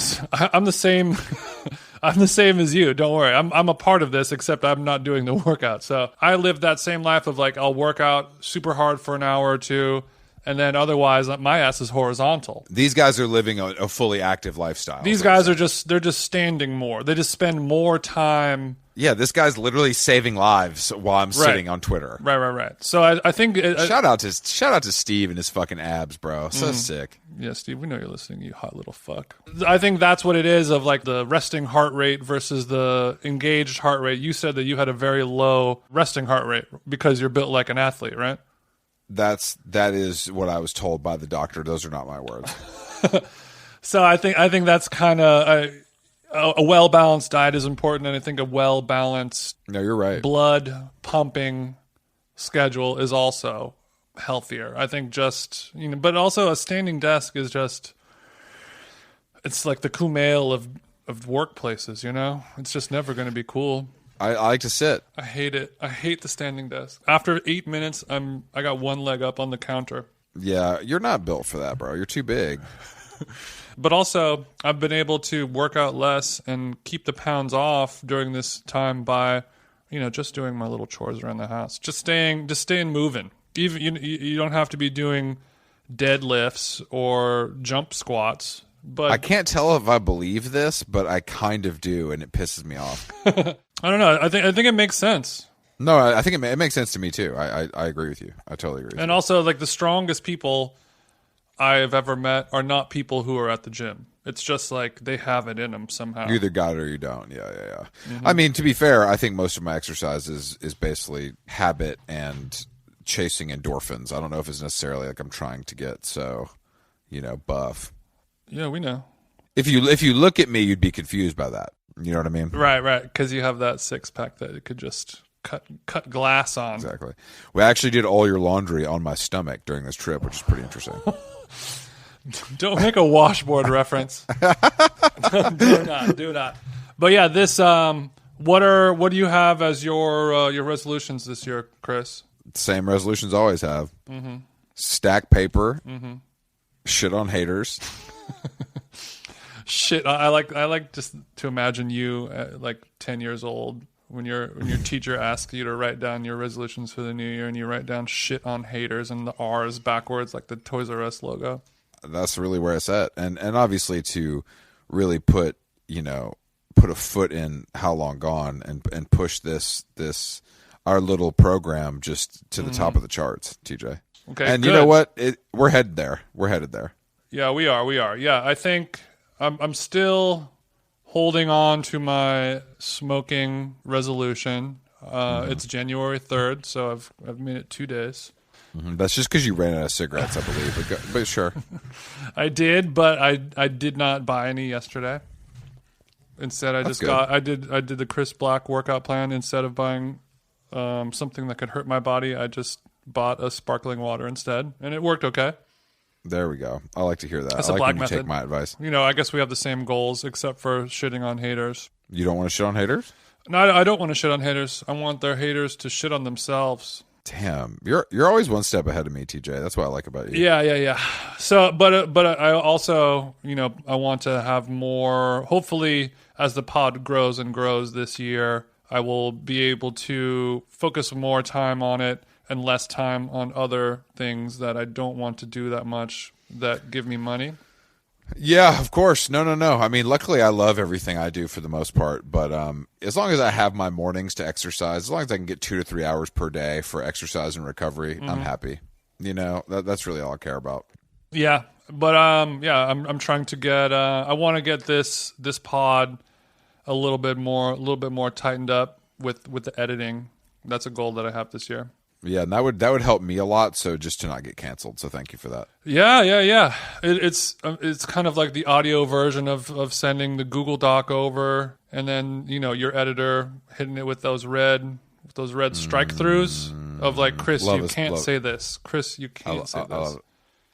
I'm the same as you. Don't worry. I'm a part of this, except I'm not doing the workout. So I live that same life of like I'll work out super hard for an hour or two, and then otherwise my ass is horizontal. These guys are living a fully active lifestyle. These guys are just standing more. They just spend more time. Yeah, this guy's literally saving lives while I'm sitting on Twitter. Right. So I think shout out to Steve and his fucking abs, bro. So sick. Yeah, Steve, we know you're listening, you hot little fuck. I think that's what it is of like the resting heart rate versus the engaged heart rate. You said that you had a very low resting heart rate because you're built like an athlete, right? That is what I was told by the doctor. Those are not my words. So I think that's kind of a well-balanced diet is important, and I think a well-balanced no, you're right. blood pumping schedule is also healthier. I think but also a standing desk is it's like the Kumail of workplaces, It's just never going to be cool. I like to sit. I hate it. I hate the standing desk. After 8 minutes, I got one leg up on the counter. Yeah, you're not built for that, bro. You're too big. But also, I've been able to work out less and keep the pounds off during this time by, just doing my little chores around the house. Just staying moving. Even you don't have to be doing deadlifts or jump squats. But I can't tell if I believe this, but I kind of do, and it pisses me off. I don't know. I think it makes sense. No, I think it makes sense to me too. I agree with you. I totally agree with you. And also, like, the strongest people I've ever met are not people who are at the gym. It's just like they have it in them somehow. You either got it or you don't. Yeah. Mm-hmm. I mean, to be fair, I think most of my exercise is basically habit and chasing endorphins. I don't know if it's necessarily like I'm trying to get so, buff. Yeah, we know. If you look at me, you'd be confused by that. You know what I mean? Right. Because you have that six pack that it could just cut glass on. Exactly. We actually did all your laundry on my stomach during this trip, which is pretty interesting. Don't make a washboard reference. Do not. But yeah, this. What do you have as your resolutions this year, Chris? Same resolutions always have. Mm-hmm. Stack paper. Mm-hmm. Shit on haters. Shit. I like just to imagine you at like 10 years old when your teacher asks you to write down your resolutions for the new year, and you write down shit on haters and the R's backwards like the Toys R Us logo. That's really where it's at, and obviously to really put a foot in How Long Gone and push this our little program just to the top of the charts, TJ. Okay, and good. You know what? We're headed there. We're headed there. Yeah, we are. Yeah, I think I'm still holding on to my smoking resolution. It's January 3rd, so I've made it 2 days. Mm-hmm. That's just because you ran out of cigarettes, I believe. But sure. I did, but I did not buy any yesterday. Instead, I did the Chris Black workout plan. Instead of buying something that could hurt my body, I just bought a sparkling water instead, and it worked okay. There we go. I like to hear that. That's I like Black when you method. take my advice. I guess we have the same goals, except for shitting on haters. You don't want to shit on haters? No, I don't want to shit on haters. I want their haters to shit on themselves. Damn, you're always one step ahead of me, TJ. That's what I like about you. Yeah. So, but I also, I want to have more. Hopefully, as the pod grows and grows this year, I will be able to focus more time on it and less time on other things that I don't want to do that much that give me money. Yeah, of course. No. I mean, luckily I love everything I do for the most part, but as long as I have my mornings to exercise, as long as I can get 2 to 3 hours per day for exercise and recovery, I'm happy. That's really all I care about. Yeah, but I'm trying to get I want to get this pod a little bit more tightened up with the editing. That's a goal that I have this year. Yeah, and that would help me a lot. So just to not get canceled. So thank you for that. Yeah. It's kind of like the audio version of sending the Google Doc over, and then your editor hitting it with those red strike throughs of like, Chris, you can't say this. Chris, you can't say this.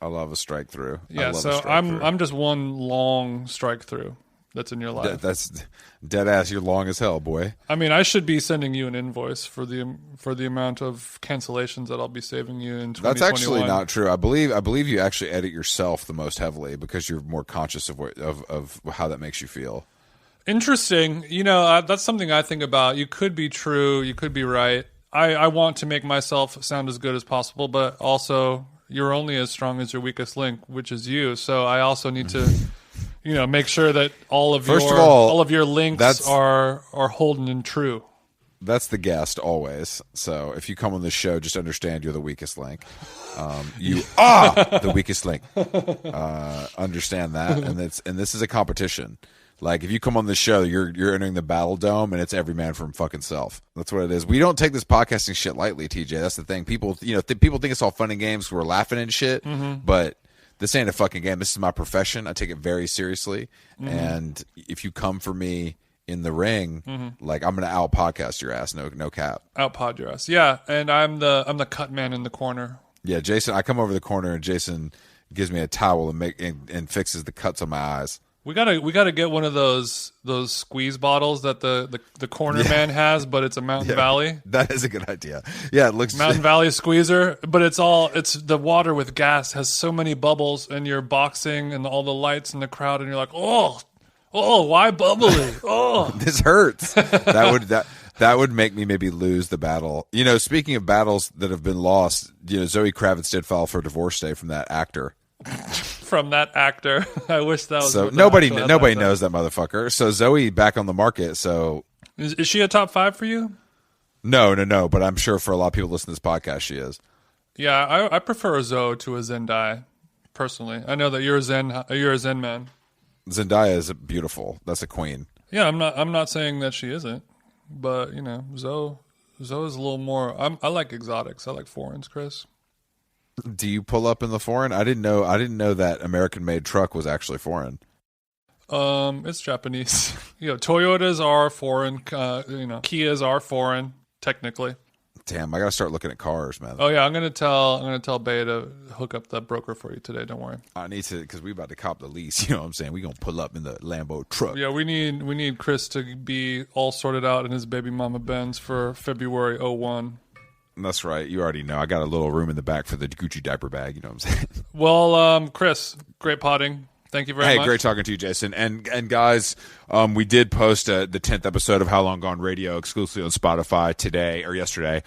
I love a strike through. Yeah, so I'm just one long strike through that's in your life. That's dead ass. You're long as hell, boy. I mean, I should be sending you an invoice for the amount of cancellations that I'll be saving you in 2021. That's actually not true. I believe you actually edit yourself the most heavily because you're more conscious of how that makes you feel. Interesting. That's something I think about. You could be true. You could be right. I want to make myself sound as good as possible, but also you're only as strong as your weakest link, which is you. So I also need to make sure that all of your links are holding and true. That's the guest always. So if you come on this show, just understand you're the weakest link. You are the weakest link. Understand that, and this is a competition. Like if you come on the show, you're entering the battle dome, and it's every man for him fucking self. That's what it is. We don't take this podcasting shit lightly, TJ. That's the thing. People, people think it's all fun and games. We're laughing and shit, but this ain't a fucking game. This is my profession. I take it very seriously. And if you come for me in the ring, like I'm gonna out podcast your ass. No cap. Out pod your ass. Yeah, and I'm the cut man in the corner. Yeah, Jason. I come over the corner and Jason gives me a towel and fixes the cuts on my eyes. We gotta get one of those squeeze bottles that the corner man has, but it's a Mountain Valley. That is a good idea. Yeah, it looks Mountain Valley squeezer, but it's the water with gas has so many bubbles, and you're boxing and all the lights in the crowd, and you're like, oh, why bubbly? Oh, this hurts. That would make me maybe lose the battle. Speaking of battles that have been lost, Zoe Kravitz did file for a divorce day from that actor. From that actor. I wish that was so nobody knows that motherfucker. So Zoe back on the market. So is she a top 5 for you? No, but I'm sure for a lot of people listening to this podcast she is. Yeah, I prefer a Zoe to a Zendaya personally. I know that you're a Zen man. Zendaya is beautiful. That's a queen. Yeah, I'm not saying that she isn't, but Zoe Zoe's a little more. I like exotics. I like foreigns, Chris. Do you pull up in the foreign? I didn't know that American-made truck was actually foreign. It's Japanese. Toyotas are foreign. Kias are foreign technically. Damn, I gotta start looking at cars, man. Oh yeah, I'm gonna tell Bay to hook up the broker for you today. Don't worry. I need to, because we about to cop the lease. You know what I'm saying? We gonna pull up in the Lambo truck. Yeah, we need Chris to be all sorted out in his baby mama Benz for February 01. That's right. You already know. I got a little room in the back for the Gucci diaper bag. You know what I'm saying? Well, Chris, great potting. Thank you very much. Hey, great talking to you, Jason. And guys, we did post the 10th episode of How Long Gone Radio exclusively on Spotify today or yesterday,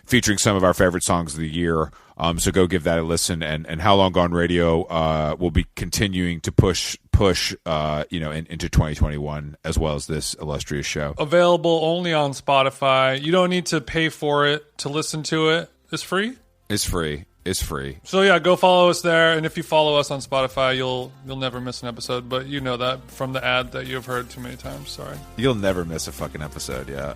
featuring some of our favorite songs of the year. So go give that a listen. And How Long Gone Radio will be continuing to push into 2021 as well as this illustrious show. Available only on Spotify. You don't need to pay for it to listen to it. It's free? It's free. It's free. So yeah, go follow us there, and if you follow us on Spotify, you'll never miss an episode. But you know that from the ad that you've heard too many times. Sorry. You'll never miss a fucking episode. Yeah.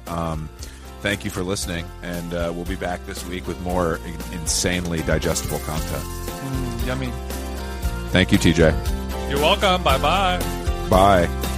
Thank you for listening, and we'll be back this week with more insanely digestible content. Yummy. Thank you, TJ. You're welcome. Bye-bye. Bye.